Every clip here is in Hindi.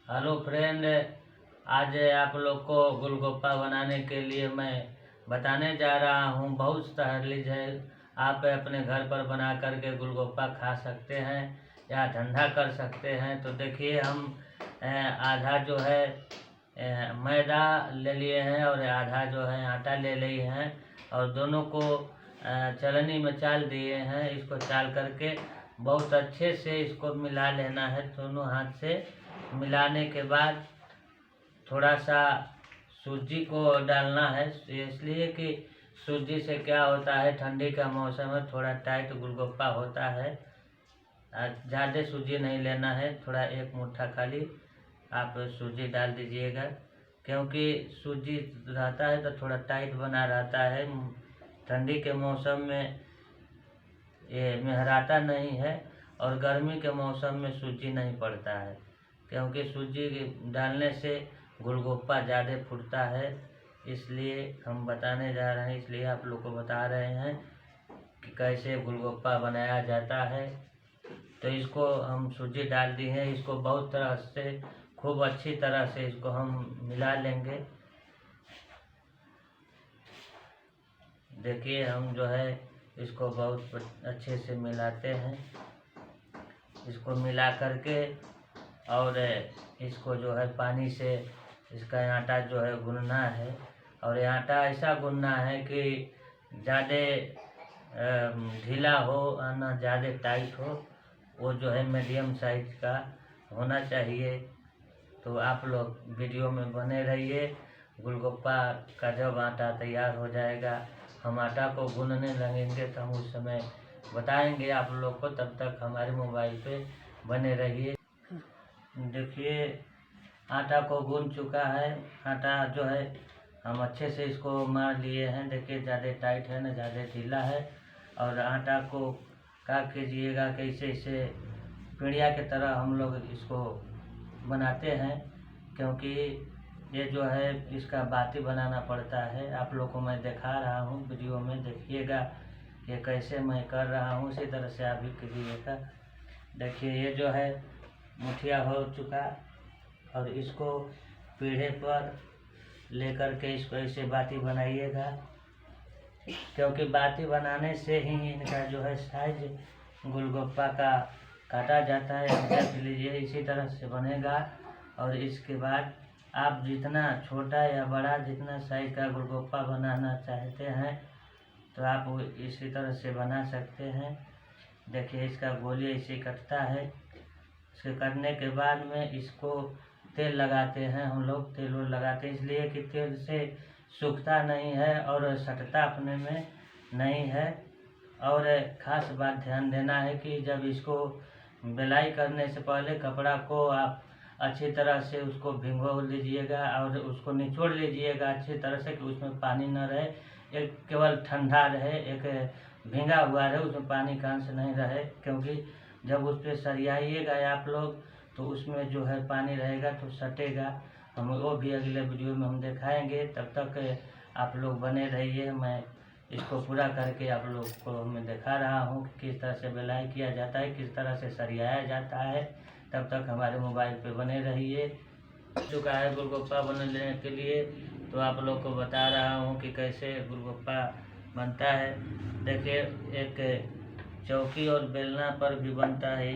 हेलो फ्रेंड, आज आप लोग को गोलगप्पा बनाने के लिए मैं बताने जा रहा हूँ। बहुत सहज है, आप अपने घर पर बना करके गोलगप्पा खा सकते हैं या ठंडा कर सकते हैं। तो देखिए, हम आधा जो है मैदा ले लिए हैं और आधा जो है आटा ले लिए हैं और दोनों को चलनी में चाल दिए हैं। इसको चाल करके बहुत अच्छे से इसको मिला लेना है। दोनों हाथ से मिलाने के बाद थोड़ा सा सूजी को डालना है, इसलिए कि सूजी से क्या होता है, ठंडी का मौसम है, थोड़ा टाइट गोलगप्पा होता है। ज़्यादा सूजी नहीं लेना है, थोड़ा एक मुट्ठा खाली आप सूजी डाल दीजिएगा, क्योंकि सूजी रहता है तो थोड़ा टाइट बना रहता है। ठंडी के मौसम में ये मेहराता नहीं है और गर्मी के मौसम में सूजी नहीं पड़ता है, क्योंकि सूजी डालने से गोलगप्पा ज़्यादा फूटता है। इसलिए हम बताने जा रहे हैं, इसलिए आप लोग को बता रहे हैं कि कैसे गोलगप्पा बनाया जाता है। तो इसको हम सूजी डाल दी है, इसको बहुत तरह से खूब अच्छी तरह से इसको हम मिला लेंगे। देखिए, हम जो है इसको बहुत अच्छे से मिलाते हैं। इसको मिला करके और इसको जो है पानी से इसका आटा जो है गूंदना है, और ये आटा ऐसा गूंदना है कि ज़्यादा ढीला हो ना ज़्यादा टाइट हो, वो जो है मीडियम साइज का होना चाहिए। तो आप लोग वीडियो में बने रहिए। गोलगप्पा का जब आटा तैयार हो जाएगा, हम आटा को गूंदने लगेंगे तो हम उस समय बताएंगे आप लोग को। तब तक हमारे मोबाइल पे बने रहिए। देखिए, आटा को गूंद चुका है। आटा जो है हम अच्छे से इसको मार लिए हैं। देखिए, ज़्यादा टाइट है ना ज़्यादा ढीला है। और आटा को क्या कीजिएगा कि इसे पीढ़िया की तरह हम लोग इसको बनाते हैं, क्योंकि ये जो है इसका बाटी बनाना पड़ता है। आप लोग को मैं दिखा रहा हूँ वीडियो में, देखिएगा ये कैसे मैं कर रहा हूँ, उसी तरह से आप भी कीजिएगा। देखिए, ये जो है मुठिया हो चुका और इसको पीढ़े पर लेकर के इसको ऐसे बाटी बनाइएगा, क्योंकि बाटी बनाने से ही इनका जो है साइज गोलगप्पा का काटा जाता है। आप देख लीजिए, इसी तरह से बनेगा। और इसके बाद आप जितना छोटा या बड़ा जितना साइज का गोलगप्पा बनाना चाहते हैं तो आप इसी तरह से बना सकते हैं। देखिए, इसका गोली ऐसे कटता है। इसके कटने के बाद में इसको तेल लगाते हैं। हम लोग तेल लगाते हैं इसलिए कि तेल से सूखता नहीं है और सटता अपने में नहीं है। और ख़ास बात ध्यान देना है कि जब इसको बेलाई करने से पहले कपड़ा को आप अच्छी तरह से उसको भिगो लीजिएगा और उसको निचोड़ लीजिएगा अच्छी तरह से, कि उसमें पानी न रहे, एक केवल ठंडा रहे, एक भींगा हुआ रहे, उसमें पानी का अंश नहीं रहे। क्योंकि जब उस पर सरियाइएगा आप लोग तो उसमें जो है पानी रहेगा तो सटेगा। हम वो भी अगले वीडियो में हम दिखाएंगे। तब तक आप लोग बने रहिए। मैं इसको पूरा करके आप लोग को मैं दिखा रहा हूँ कि किस तरह से बेलाई किया जाता है, किस तरह से सरियाया जाता है। तब तक हमारे मोबाइल पे बने रहिए। चुका है गोलगप्पा बनाने के लिए, तो आप लोग को बता रहा हूँ कि कैसे गोलगप्पा बनता है। देखिए, एक चौकी और बेलना पर भी बनता है।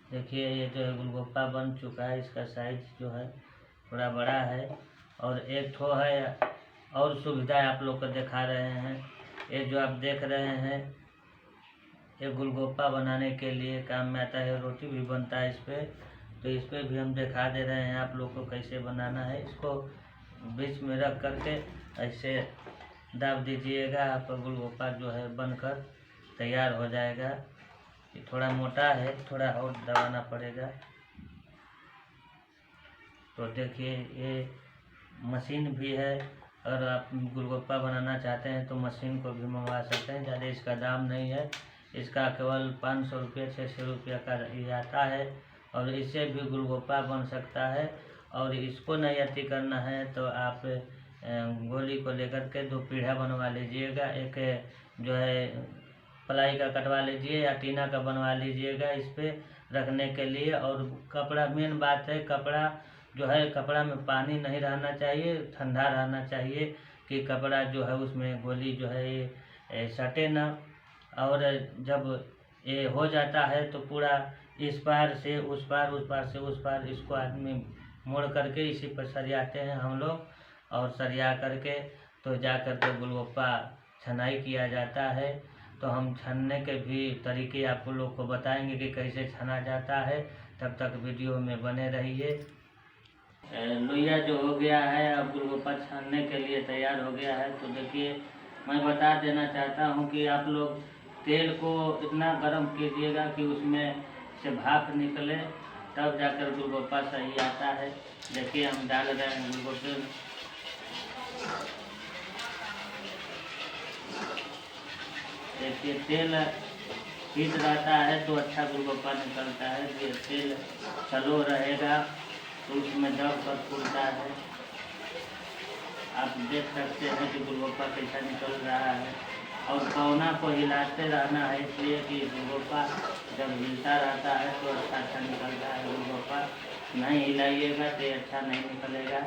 देखिए, ये जो है गोलगप्पा बन चुका है। इसका साइज जो है थोड़ा बड़ा है। और एक ठो है और सुविधा आप लोग को दिखा रहे हैं। ये जो आप देख रहे हैं, ये गोलगप्पा बनाने के लिए काम में आता है। रोटी भी बनता है इस पर, तो इस पर भी हम दिखा दे रहे हैं आप लोग को कैसे बनाना है। इसको बीच में रख करके ऐसे दाब दीजिएगा, आपका गोलगप्पा जो है बनकर तैयार हो जाएगा। ये थोड़ा मोटा है, थोड़ा और दबाना पड़ेगा। तो देखिए, ये मशीन भी है। अगर आप गोलगप्पा बनाना चाहते हैं तो मशीन को भी मंगवा सकते हैं। ज़्यादा इसका दाम नहीं है, इसका केवल 500 रुपये 600 रुपये का ये आता है। और इससे भी गोलगप्पा बन सकता है। और इसको नहीं अति करना है तो आप गोली को लेकर के 2 पीढ़ा बनवा लीजिएगा। एक जो है प्लाई का कटवा लीजिए या टीना का बनवा लीजिएगा इस पे रखने के लिए। और कपड़ा, मेन बात है कपड़ा जो है, कपड़ा में पानी नहीं रहना चाहिए, ठंडा रहना चाहिए कि कपड़ा जो है उसमें गोली जो है ये सटे ना। और जब ये हो जाता है तो पूरा इस पार से उस पार, उस पार से उस पार इसको आदमी मोड़ करके इसी पर सरियाते हैं हम लोग। और सरिया करके तो जा कर के गोलगप्पा छनाई किया जाता है। तो हम छनने के भी तरीके आप लोग को बताएंगे कि कैसे छना जाता है। तब तक वीडियो में बने रहिए। लोइया जो हो गया है, अब गोलगप्पा छानने के लिए तैयार हो गया है। तो देखिए, मैं बता देना चाहता हूँ कि आप लोग तेल को इतना गर्म कीजिएगा कि उसमें से भाप निकले, तब जाकर गोलगप्पा सही आता है। देखिए हम डाल रहे हैं गोलगप्पे। देखिए तेल हीट रहता है तो अच्छा गोलगप्पा निकलता है। ये तेल स्लो रहेगा तो उसमें दब कर फूलता है। आप देख सकते हैं कि गोलगप्पा कैसा निकल रहा है। और कौना को हिलाते रहना है, इसलिए कि गोलगप्पा जब हिलता रहता है तो अच्छा निकलता है गोलगप्पा। नहीं हिलाइएगा तो अच्छा नहीं निकलेगा।